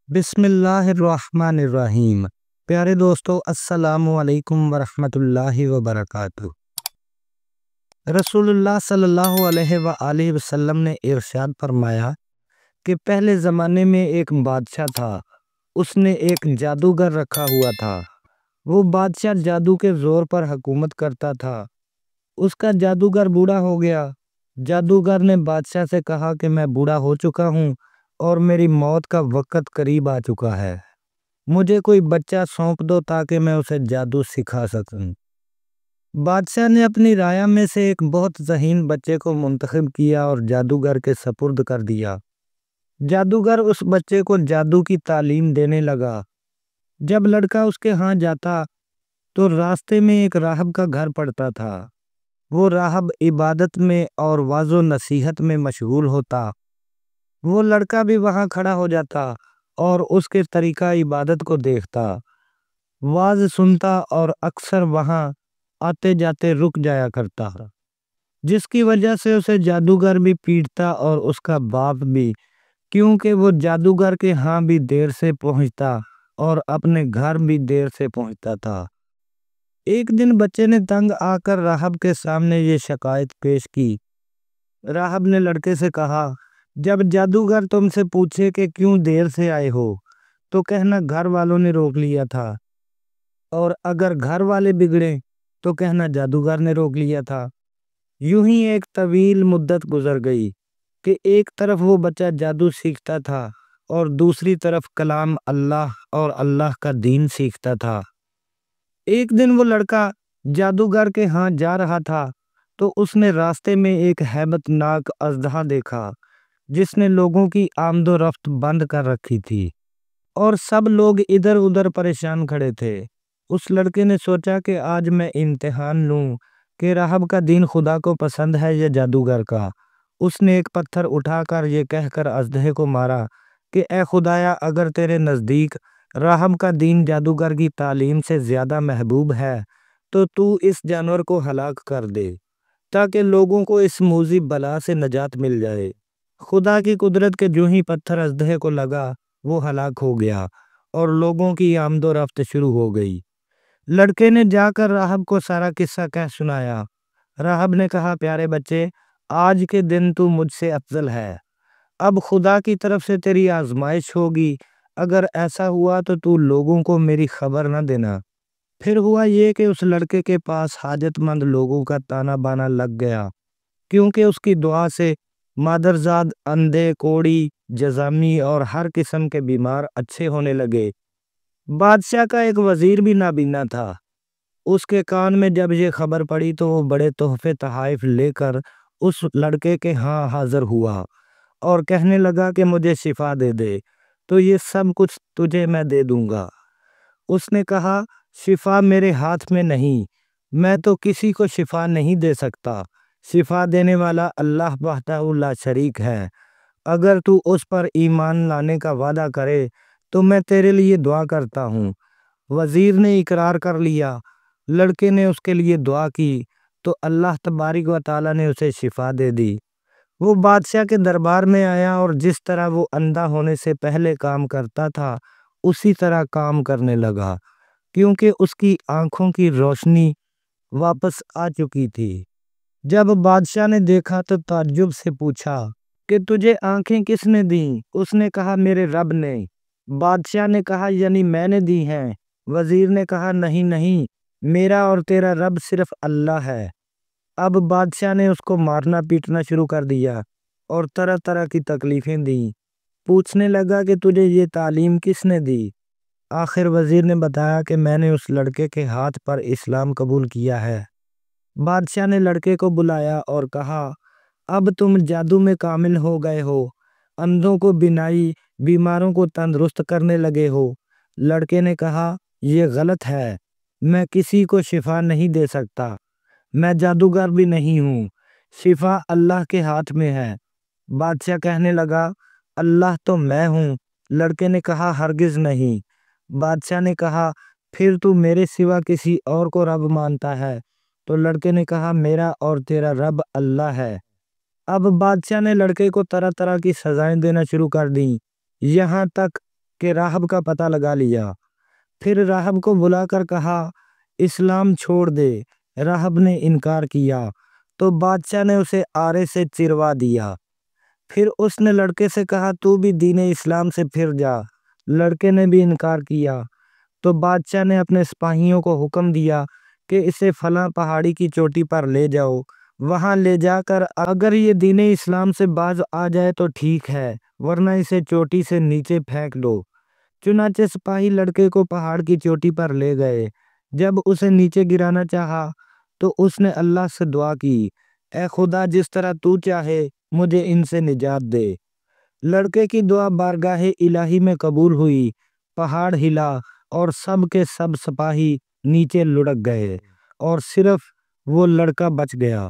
بسم اللہ الرحمن الرحیم۔ پیارے دوستو، السلام علیکم ورحمۃ اللہ وبرکاتہ۔ رسول اللہ صلی اللہ علیہ وآلہ وسلم نے ارشاد فرمایا کہ پہلے زمانے میں ایک بادشاہ تھا۔ اس نے ایک جادوگر رکھا ہوا تھا۔ وہ بادشاہ جادو کے زور پر حکومت کرتا تھا۔ اس کا جادوگر بوڑھا ہو گیا۔ جادوگر نے بادشاہ سے کہا کہ میں بوڑھا ہو چکا ہوں اور میری موت کا وقت قریب آ چکا ہے۔ مجھے کوئی بچہ سونپ دو تاکہ میں اسے جادو سکھا سکوں۔ بادشاہ نے اپنی رعایا میں سے ایک بہت ذہین بچے کو منتخب کیا اور جادوگر کے سپرد کر دیا۔ جادوگر اس بچے کو جادو کی تعلیم دینے لگا۔ جب لڑکا اس کے ہاں جاتا تو راستے میں ایک راہب کا گھر پڑتا تھا۔ وہ راہب عبادت میں اور وعظ و نصیحت میں مشغول ہوتا۔ وہ لڑکا بھی وہاں کھڑا ہو جاتا اور اس کے طریقہ عبادت کو دیکھتا، واز سنتا اور اکثر وہاں آتے جاتے رک جایا کرتا، جس کی وجہ سے اسے جادوگر بھی پیٹتا اور اس کا باپ بھی، کیونکہ وہ جادوگر کے ہاں بھی دیر سے پہنچتا اور اپنے گھر بھی دیر سے پہنچتا تھا۔ ایک دن بچے نے تنگ آ کر راہب کے سامنے یہ شکایت پیش کی۔ راہب نے لڑکے سے کہا، جب جادوگر تم سے پوچھے کہ کیوں دیر سے آئے ہو تو کہنا گھر والوں نے روک لیا تھا، اور اگر گھر والے بگڑے تو کہنا جادوگر نے روک لیا تھا۔ یوں ہی ایک طویل مدت گزر گئی کہ ایک طرف وہ بچہ جادو سیکھتا تھا اور دوسری طرف کلام اللہ اور اللہ کا دین سیکھتا تھا۔ ایک دن وہ لڑکا جادوگر کے ہاں جا رہا تھا تو اس نے راستے میں ایک ہیبت ناک اژدہا دیکھا جس نے لوگوں کی آمد و رفت بند کر رکھی تھی اور سب لوگ ادھر ادھر پریشان کھڑے تھے۔ اس لڑکے نے سوچا کہ آج میں امتحان لوں کہ راہب کا دین خدا کو پسند ہے یا جادوگر کا۔ اس نے ایک پتھر اٹھا کر یہ کہہ کر اژدہے کو مارا کہ اے خدایا، اگر تیرے نزدیک راہب کا دین جادوگر کی تعلیم سے زیادہ محبوب ہے تو اس جانور کو ہلاک کر دے تاکہ لوگوں کو اس موذی بلا سے نجات مل جائے۔ خدا کی قدرت کے جو ہی پتھر اژدہے کو لگا وہ ہلاک ہو گیا اور لوگوں کی آمد و رفت شروع ہو گئی۔ لڑکے نے جا کر راہب کو سارا قصہ کہہ سنایا۔ راہب نے کہا، پیارے بچے، آج کے دن تو مجھ سے افضل ہے۔ اب خدا کی طرف سے تیری آزمائش ہوگی۔ اگر ایسا ہوا تو لوگوں کو میری خبر نہ دینا۔ پھر ہوا یہ کہ اس لڑکے کے پاس حاجت مند لوگوں کا تانا بانا لگ گیا، کیونکہ اس کی دعا سے مادرزاد، اندھے، کوڑی، جذامی اور ہر قسم کے بیمار اچھے ہونے لگے۔ بادشاہ کا ایک وزیر بھی نابینا تھا۔ اس کے کان میں جب یہ خبر پڑی تو وہ بڑے تحفے تحائف لے کر اس لڑکے کے ہاں حاضر ہوا اور کہنے لگا کہ مجھے شفا دے دے تو یہ سب کچھ تجھے میں دے دوں گا۔ اس نے کہا، شفا میرے ہاتھ میں نہیں، میں تو کسی کو شفا نہیں دے سکتا۔ شفا دینے والا اللہ وحدہ لا شریک ہے۔ اگر تو اس پر ایمان لانے کا وعدہ کرے تو میں تیرے لیے دعا کرتا ہوں۔ وزیر نے اقرار کر لیا۔ لڑکے نے اس کے لیے دعا کی تو اللہ تبارک و تعالیٰ نے اسے شفا دے دی۔ وہ بادشاہ کے دربار میں آیا اور جس طرح وہ اندھا ہونے سے پہلے کام کرتا تھا اسی طرح کام کرنے لگا، کیونکہ اس کی آنکھوں کی روشنی واپس آ چکی تھی۔ جب بادشاہ نے دیکھا تو تعجب سے پوچھا کہ تجھے آنکھیں کس نے دیں؟ اس نے کہا، میرے رب نے۔ بادشاہ نے کہا، یعنی میں نے دی ہیں؟ وزیر نے کہا، نہیں، میرا اور تیرا رب صرف اللہ ہے۔ اب بادشاہ نے اس کو مارنا پیٹنا شروع کر دیا اور طرح طرح کی تکلیفیں دیں۔ پوچھنے لگا کہ تجھے یہ تعلیم کس نے دی؟ آخر وزیر نے بتایا کہ میں نے اس لڑکے کے ہاتھ پر اسلام قبول کیا ہے۔ بادشاہ نے لڑکے کو بلایا اور کہا، اب تم جادو میں کامل ہو گئے ہو، اندھوں کو بینائی، بیماروں کو تندرست کرنے لگے ہو۔ لڑکے نے کہا، یہ غلط ہے، میں کسی کو شفا نہیں دے سکتا، میں جادوگر بھی نہیں ہوں، شفا اللہ کے ہاتھ میں ہے۔ بادشاہ کہنے لگا، اللہ تو میں ہوں۔ لڑکے نے کہا، ہرگز نہیں۔ بادشاہ نے کہا، پھر تو میرے سوا کسی اور کو رب مانتا ہے؟ تو لڑکے نے کہا، میرا اور تیرا رب اللہ ہے۔ اب بادشاہ نے لڑکے کو طرح طرح کی سزائیں دینا شروع کر دیں، یہاں تک کہ راہب کا پتہ لگا لیا۔ پھر راہب کو بلا کر کہا اسلام چھوڑ دے۔ راہب نے انکار کیا تو بادشاہ نے اسے آرے سے چروا دیا۔ پھر اس نے لڑکے سے کہا تو بھی دین اسلام سے پھر جا۔ لڑکے نے بھی انکار کیا تو بادشاہ نے اپنے سپاہیوں کو حکم دیا کہ اسے فلاں پہاڑی کی چوٹی پر لے جاؤ، وہاں لے جا کر اگر یہ دین اسلام سے باز آ جائے تو ٹھیک ہے، ورنہ اسے چوٹی سے نیچے پھینک دو۔ چنانچہ سپاہی لڑکے کو پہاڑ کی چوٹی پر لے گئے۔ جب اسے نیچے گرانا چاہا تو اس نے اللہ سے دعا کی، اے خدا جس طرح تو چاہے مجھے ان سے نجات دے۔ لڑکے کی دعا بارگاہ الہی میں قبول ہوئی، پہاڑ ہلا اور سب کے سب سپاہی نیچے لڑک گئے اور صرف وہ لڑکا بچ گیا۔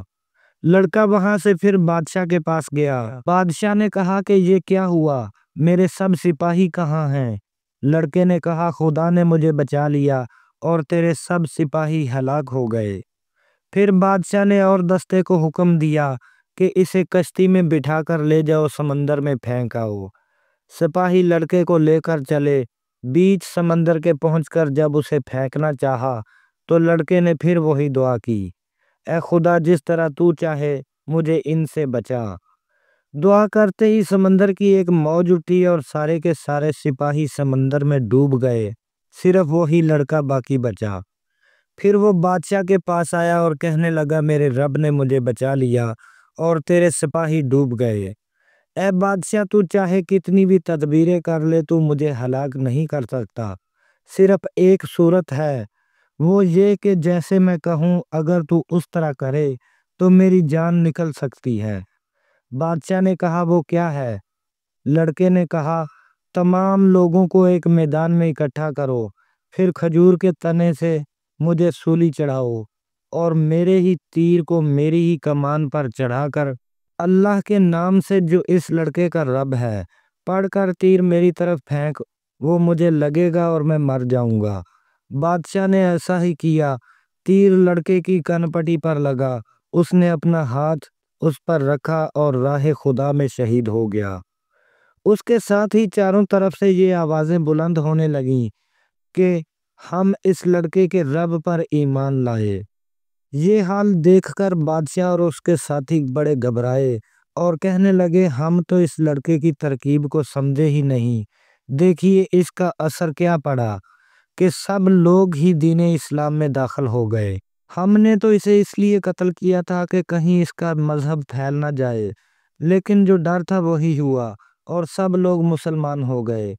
لڑکا وہاں سے پھر بادشاہ کے پاس گیا۔ بادشاہ نے کہا کہ یہ کیا ہوا، میرے سب سپاہی کہاں ہیں؟ لڑکے نے کہا خدا نے مجھے بچا لیا اور تیرے سب سپاہی ہلاک ہو گئے۔ پھر بادشاہ نے اور دستے کو حکم دیا کہ اسے کشتی میں بٹھا کر لے جاؤ، سمندر میں پھینک آؤ۔ سپاہی لڑکے کو لے کر چلے، بیچ سمندر کے پہنچ کر جب اسے پھینکنا چاہا تو لڑکے نے پھر وہی دعا کی، اے خدا جس طرح تو چاہے مجھے ان سے بچا۔ دعا کرتے ہی سمندر کی ایک موج اٹھی اور سارے کے سارے سپاہی سمندر میں ڈوب گئے، صرف وہی لڑکا باقی بچا۔ پھر وہ بادشاہ کے پاس آیا اور کہنے لگا میرے رب نے مجھے بچا لیا اور تیرے سپاہی ڈوب گئے۔ اے بادشاہ تو چاہے کتنی بھی تدبیریں کر لے تو مجھے ہلاک نہیں کر سکتا، صرف ایک صورت ہے، وہ یہ کہ جیسے میں کہوں اگر تو اس طرح کرے تو میری جان نکل سکتی ہے۔ بادشاہ نے کہا وہ کیا ہے؟ لڑکے نے کہا تمام لوگوں کو ایک میدان میں اکٹھا کرو، پھر کھجور کے تنے سے مجھے سولی چڑھاؤ اور میرے ہی تیر کو میری ہی کمان پر چڑھا کر اللہ کے نام سے جو اس لڑکے کا رب ہے پڑھ کر تیر میری طرف پھینک، وہ مجھے لگے گا اور میں مر جاؤں گا۔ بادشاہ نے ایسا ہی کیا، تیر لڑکے کی کنپٹی پر لگا، اس نے اپنا ہاتھ اس پر رکھا اور راہ خدا میں شہید ہو گیا۔ اس کے ساتھ ہی چاروں طرف سے یہ آوازیں بلند ہونے لگیں کہ ہم اس لڑکے کے رب پر ایمان لائے۔ یہ حال دیکھ کر بادشاہ اور اس کے ساتھی بڑے گھبرائے اور کہنے لگے ہم تو اس لڑکے کی ترکیب کو سمجھے ہی نہیں، دیکھیے اس کا اثر کیا پڑا کہ سب لوگ ہی دین اسلام میں داخل ہو گئے۔ ہم نے تو اسے اس لیے قتل کیا تھا کہ کہیں اس کا مذہب پھیل نہ جائے، لیکن جو ڈر تھا وہی ہوا اور سب لوگ مسلمان ہو گئے۔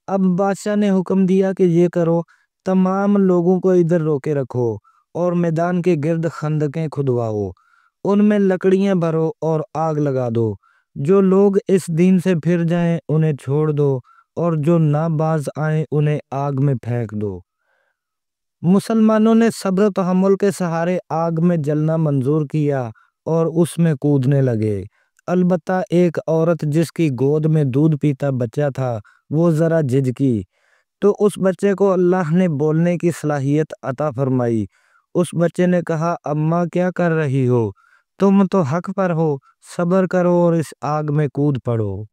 اب بادشاہ نے حکم دیا کہ یہ کرو، تمام لوگوں کو ادھر روکے رکھو اور میدان کے گرد خندقیں کھدواؤ، ان میں لکڑیاں بھرو اور آگ لگا دو، جو لوگ اس دین سے پھر جائیں انہیں چھوڑ دو اور جو نہ باز آئیں انہیں آگ میں پھینک دو۔ مسلمانوں نے صبر و تحمل کے سہارے آگ میں جلنا منظور کیا اور اس میں کودنے لگے۔ البتہ ایک عورت جس کی گود میں دودھ پیتا بچہ تھا وہ ذرا جھجکی، تو اس بچے کو اللہ نے بولنے کی صلاحیت عطا فرمائی۔ اس بچے نے کہا اماں کیا کر رہی ہو؟ تم تو حق پر ہو، صبر کرو اور اس آگ میں کود پڑو۔